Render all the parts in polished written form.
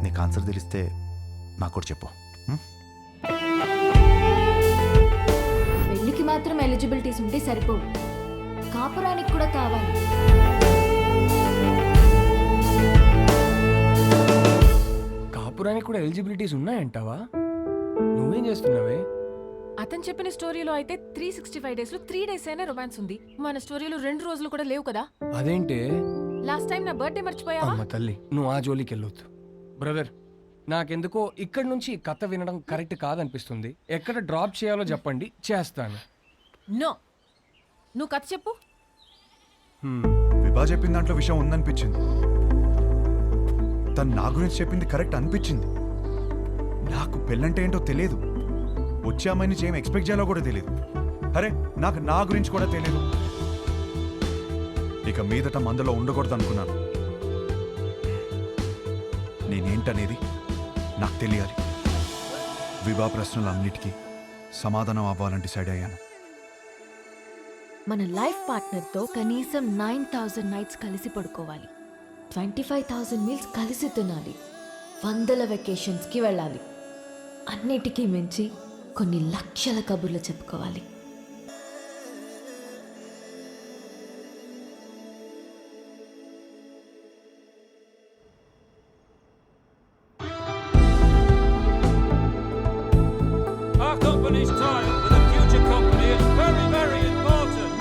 నీకు ఆన్సర్ తెలిస్తే నాకు కూడా చెప్పు. పెళ్లికి మాత్రం ఎలిజిబిలిటీస్ ఉంటే సరిపోవు, కాపురానికి కూడా కావాలి. కాపురానికి కూడా ఎలిజిబిలిటీస్ ఉన్నాయంటావా? నువ్వేం చేస్తున్నావే? అతను చెప్పిన స్టోరీలో అయితే 365 days లో 3 days అయినా రొమాన్స్ ఉంది. మన స్టోరీలో 2 రోజులు కూడా లేవు కదా. అదేంటే? లాస్ట్ టైం నా బర్త్డే మర్చిపోయావా? అమ్మ తల్లి, నువ్వు ఆ జోలికి వెళ్ళొద్దు. బ్రదర్, నాకెందుకో ఇక్కడి నుంచి ఈ కథ వినడం కరెక్ట్ కాదనిపిస్తుంది. ఎక్కడ డ్రాప్ చేయాలో చెప్పండి, చేస్తాను. నో, నువ్వు కథ చెప్పు. విభా చెప్పిన దాంట్లో విషయం ఉందనిపించింది. తను నా గురించి చెప్పింది కరెక్ట్ అనిపించింది. నాకు పెళ్ళంటే ఏంటో తెలియదు. వచ్చే అమ్మాయి నుంచి ఏం ఎక్స్పెక్ట్ చేయాలో కూడా తెలియదు. అరే, నాకు నా గురించి కూడా తెలియదు. ఇక మీదట మందులో ఉండకూడదు అనుకున్నాను. నేనేంటనేది నాకు తెలియాలి. విభా ప్రశ్నలన్నిటికీ సమాధానం అవ్వాలని డిసైడ్ అయ్యాను. మన లైఫ్ పార్ట్నర్తో కనీసం 9,000 నైట్స్ కలిసి పడుకోవాలి, 25,000 మీల్స్ కలిసి తినాలి, 100 వెకేషన్స్కి వెళ్ళాలి. అన్నిటికీ మించి కొన్ని లక్షల కబుర్లు చెప్పుకోవాలి. Our company's tie-up with a future company is very, very important.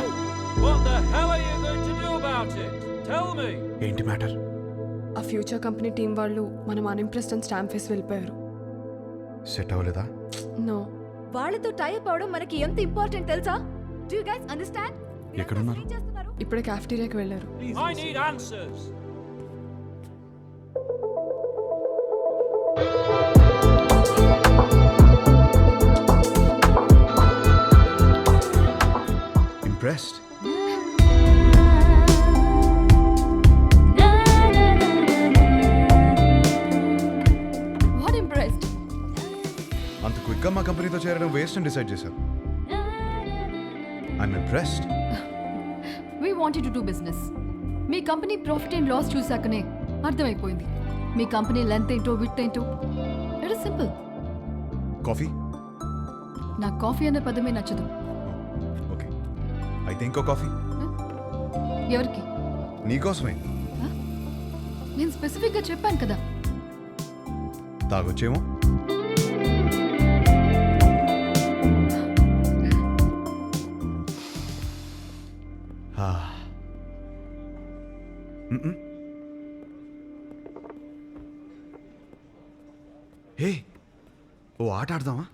What the hell are you going to do about it? Tell me. ఏంటి మ్యాటర్? ఆ ఫ్యూచర్ కంపెనీ టీం వాళ్ళు మనం అన్ఇంప్రెస్డ్ అని స్టాంప్ వేసి వెళ్ళిపోయారు. సెట్ అవ్వలేదా? నో. వాళ్ళతో టైప్ అవడం మనకి ఎంత ఇంపార్టెంట్ తెలుసా? Do you guys understand? ఎక్కడున్నారు? ఇప్పుడే క్యాఫ్టీరియాకి వెళ్ళారు. I need answers. Impressed? What impressed? అంత క్విక్గా మా కంపెనీతో చేరడం వేస్ట్ అని డిసైడ్ చేశాను. I'm impressed. We wanted to do business. మీ కంపెనీ ప్రాఫిట్ అండ్ లాస్ చూసాకనే అర్థమైపోయింది. మీ కంపెనీ లెంత్ ఏంటో విత్ ఏంటో. It is simple. కాఫీ? నాకు కాఫీ అనే పదమే నచ్చదు. ఓకే, అయితే ఇంకో కాఫీ. ఎవరికి? నీకోసమే. నేను స్పెసిఫిక్గా చెప్పాను కదా. తాగొచ్చేమో. హే, ఓ ఆట ఆడదామా?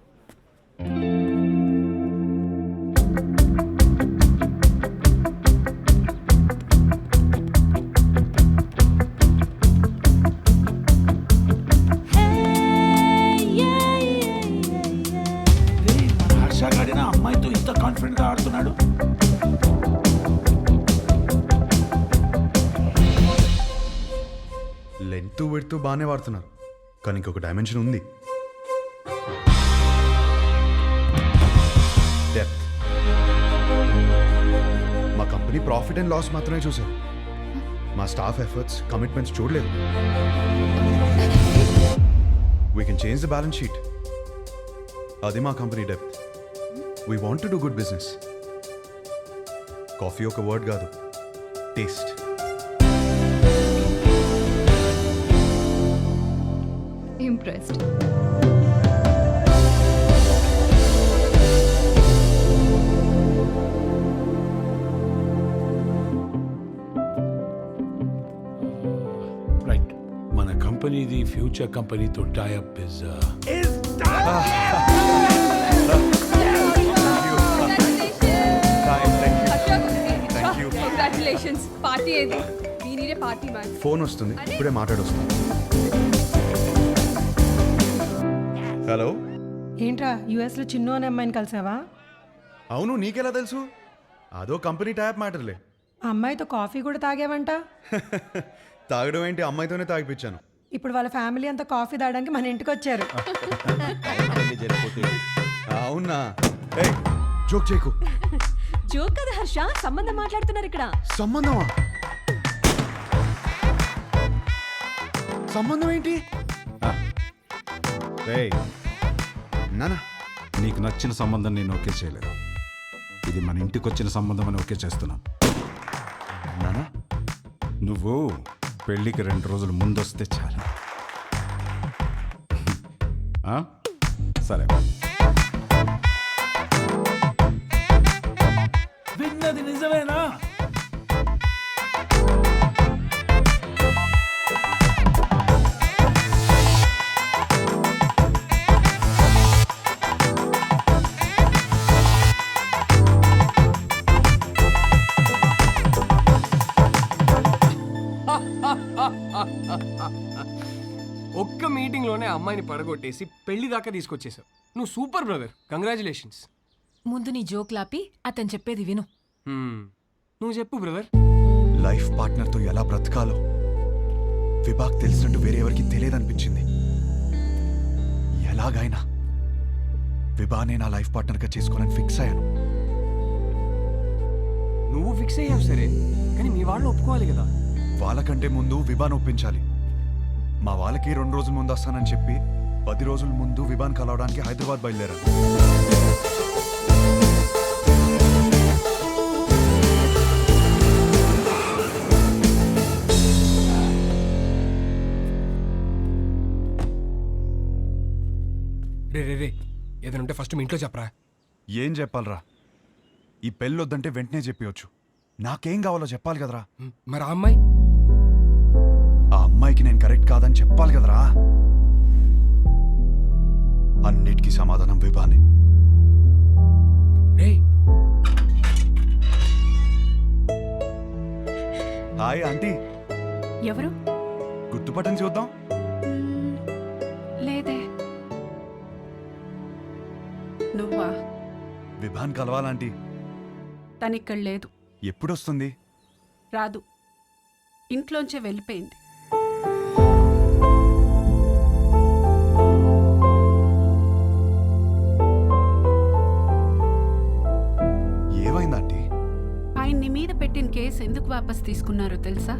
హర్షగాడిన అమ్మాయితో ఇంత కాన్ఫిడెంట్ గా ఆడుతున్నాడు. లెంత్ పెడుతూ బాగానే వాడుతున్నారు, కానీ ఇంకొక డైమెన్షన్ ఉంది. డెప్త్. మా కంపెనీ ప్రాఫిట్ అండ్ లాస్ మాత్రమే చూసాం. మా స్టాఫ్ ఎఫర్ట్స్, కమిట్మెంట్స్ చూడలేదు. We can change the balance sheet. అది మా company depth. We want to do good business. Coffee ఒక వర్డ్ కాదు, టేస్ట్. ఇంప్రెస్డ్. రైట్, మన కంపెనీది ఫ్యూచర్ కంపెనీతో టైఅప్ ఇస్ కంగ్రాచులేషన్స్. పార్టీ ఏది? దీనినే పార్టీ మ్యాన్. ఫోన్ వస్తుంది, ఇప్పుడే మాట్లాడొస్తుంది. హలో. ఏంట్రా యుఎస్ లో చిన్ను అనే అమ్మాయిని కలిసావా? అవును, నీకెలా తెలుసు? అదో కంపెనీ ట్యాప్ మ్యాటర్లే. ఆ అమ్మాయితో కాఫీ కూడా తాగేవంట. తాగడం ఏంటి, అమ్మాయితోనే తాగిపించాను. ఇప్పుడు వాళ్ళ ఫ్యామిలీ అంతా కాఫీ తాగడానికి మన ఇంటికి వచ్చారు. అవునా? ఏయ్, జోక్ చేయకు. జోక్ కదా హర్ష, సంబంధం మాట్లాడుతున్నారు ఇక్కడ. సంబంధమా? సంబంధం ఏంటి? నానా నీకు నచ్చిన సంబంధం నేను ఓకే చేయలేదు. ఇది మన ఇంటికి వచ్చిన సంబంధం అని ఓకే చేస్తున్నాను. నానా నువ్వు పెళ్ళికి 2 రోజులు ముందొస్తే చాలు. ఆ? సరే. విన్నది నిజమేనా? ఒక్క మీటింగ్లోనే అమ్మాయిని పడగొట్టేసి పెళ్లి దాకా తీసుకొచ్చేసావు. నువ్వు సూపర్ బ్రదర్, కంగ్రాచులేషన్స్. ముందు నీ జోక్ లాపి అతను చెప్పేది విను. నువ్వు చెప్పు బ్రదర్. లైఫ్ పార్ట్నర్తో ఎలా బ్రతకాలో విభాగ్ తెలిసినట్టు వేరే ఎవరికి తెలియదనిపించింది. ఎలాగైనా విభానే నా లైఫ్ పార్ట్నర్గా చేసుకోవాలని ఫిక్స్ అయ్యాను. నువ్వు ఫిక్స్ అయ్యావు సరే, కానీ మీ వాళ్ళు ఒప్పుకోవాలి కదా. వాళ్ళకంటే ముందు విభాన్ ఒప్పించాలి. మా వాళ్ళకి 2 రోజుల ముందు వస్తానని చెప్పి 10 రోజుల ముందు విభాన్ కలవడానికి హైదరాబాద్ బయలుదేరాను. రే ఏదైనా ఉంటే ఫస్ట్ మీ ఇంట్లో చెప్పరా. ఏం చెప్పాలరా? ఈ పెళ్ళొద్దంటే వెంటనే చెప్పవచ్చు. నాకేం కావాలో చెప్పాలి కదరా. మరి ఆ అమ్మాయి? ఆ అమ్మాయికి నేను కరెక్ట్ కాదని చెప్పాలి కదరా. అన్నిటికీ సమాధానం విభానే. రే హాయ్ ఆంటీ. ఎవరు? గుర్తుపట్టని చూద్దాం. లేదే. నువ్వా? విభాన్ కలవాలంటీ. తనిక్కడ లేదు. ఎప్పుడొస్తుంది? రాదు. ఇంట్లోంచే వెళ్ళిపోయింది. ఏమైందంటీ? ఆయన్ని మీద పెట్టిన కేసు ఎందుకు వాపస్ తీసుకున్నారో తెలుసా?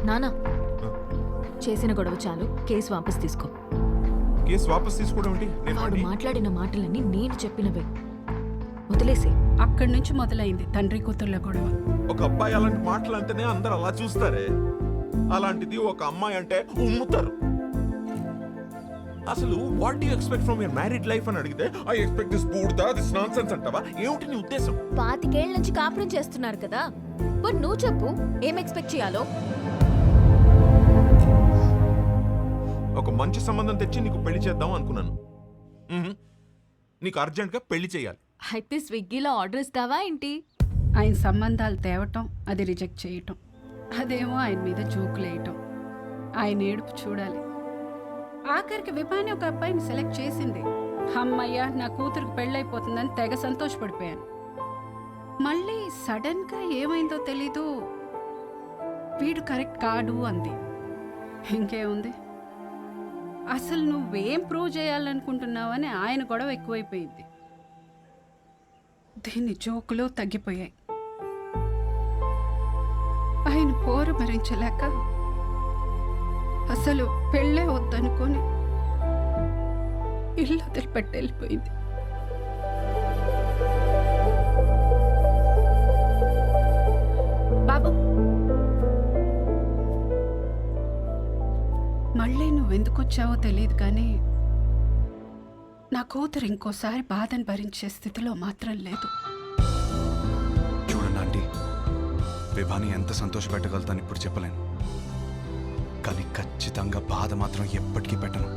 నానా చేసిన గొడవ చాలు, కేసు వాపస్ తీసుకో. కేసు వాపస్ తీసుకోవడం ఏంటి? వాడు మాట్లాడిన మాటలన్నీ నేను చెప్పినవే, వదిలేసే. అక్కడి నుంచి మొదలైంది తండ్రి కూతుర్ల గొడవ. ఒక అబ్బాయి అలాంటి మాటలు అంటేనే అందరు అలా చూస్తారే, అలాంటిది ఒక అమ్మాయి అంటే ఉమ్ముతారు. అసలు what do you expect from your married life అని అడిగితే ఐ ఎక్స్పెక్ట్ దిస్ బూర్దా, దిస్ నాన్సెన్స్ అంటావా? ఏమిటి నీ ఉద్దేశం? 25 ఏళ్ల నుంచి కాపురం చేస్తున్నారు కదా, మరి నువ్వు చెప్పు ఏం ఎక్స్పెక్ట్ చేయాలో. ఒక మంచి సంబంధం తెచ్చి నీకు పెళ్లి చేద్దాం అనుకున్నాను. నీకు అర్జెంట్గా పెళ్లి చేయాలి. అయితే స్విగ్గీలో ఆర్డర్ ఇస్తావా ఏంటి? ఆయన సంబంధాలు తేవటం, అది రిజెక్ట్ చేయటం, అదేమో ఆయన మీద జోకులేయటం, ఆయన ఏడుపు చూడాలి. ఆఖరికి విభాని ఒక అబ్బాయిని సెలెక్ట్ చేసింది. అమ్మయ్య, నా కూతురికి పెళ్ళైపోతుందని తెగ సంతోషపడిపోయాను. మళ్ళీ సడన్గా ఏమైందో తెలీదు, వీడు కరెక్ట్ కాడు అంది. ఇంకేముంది, అసలు నువ్వేం ప్రూవ్ చేయాలనుకుంటున్నావని ఆయన గొడవ ఎక్కువైపోయింది. దీని జోకులు తగ్గిపోయాయి. ఆయన పోరు భరించలేక అసలు పెళ్ళే వద్దనుకొని ఇల్లు వదిలిపెట్టి వెళ్ళిపోయింది. బాబు, మళ్ళీ నువ్వెందుకు వచ్చావో తెలియదు కానీ నా కూతురు ఇంకోసారి బాధను భరించే స్థితిలో మాత్రం లేదు. చూడండి ఆంటీ, విభాని ఎంత సంతోషపెట్టగలుగుతాను ఇప్పుడు చెప్పలేను, కానీ ఖచ్చితంగా బాధ మాత్రం ఎప్పటికీ పెట్టను.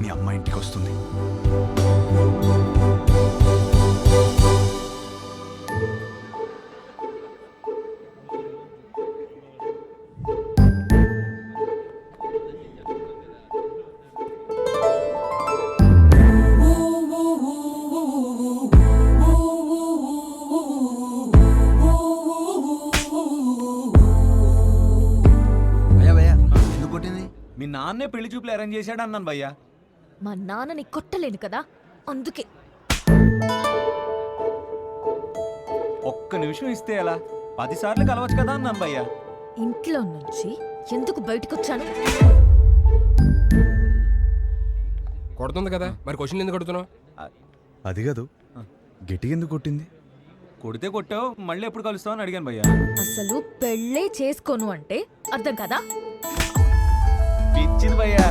మీ అమ్మ ఇంటికి వస్తుంది. మీ నాన్నే పెళ్లి చూపులు అరేంజ్ చేశాడు అన్నాను భయ్యా. మా నాన్నని కొట్టలేను కదా, అందుకే. ఒక్క నిమిషం ఇస్తే ఎలా? 10 సార్లు కలవచ్చు కదా అన్నాను భయ్యా. ఇంట్లో నుంచి ఎందుకు బయటకు వచ్చాను? కొడుతుంది కదా మరి క్వశ్చన్ ఎందుకు కొడుతున్నావు? అది కాదు, గట్టి ఎందుకు కొట్టింది? కొడితే కొట్టావు, మళ్ళీ ఎప్పుడు కలుస్తావు అని అడిగాను భయ్యా. అసలు పెళ్ళే చేసుకోను అంటే అర్థం కదా? పిచ్చింది భయ్యా.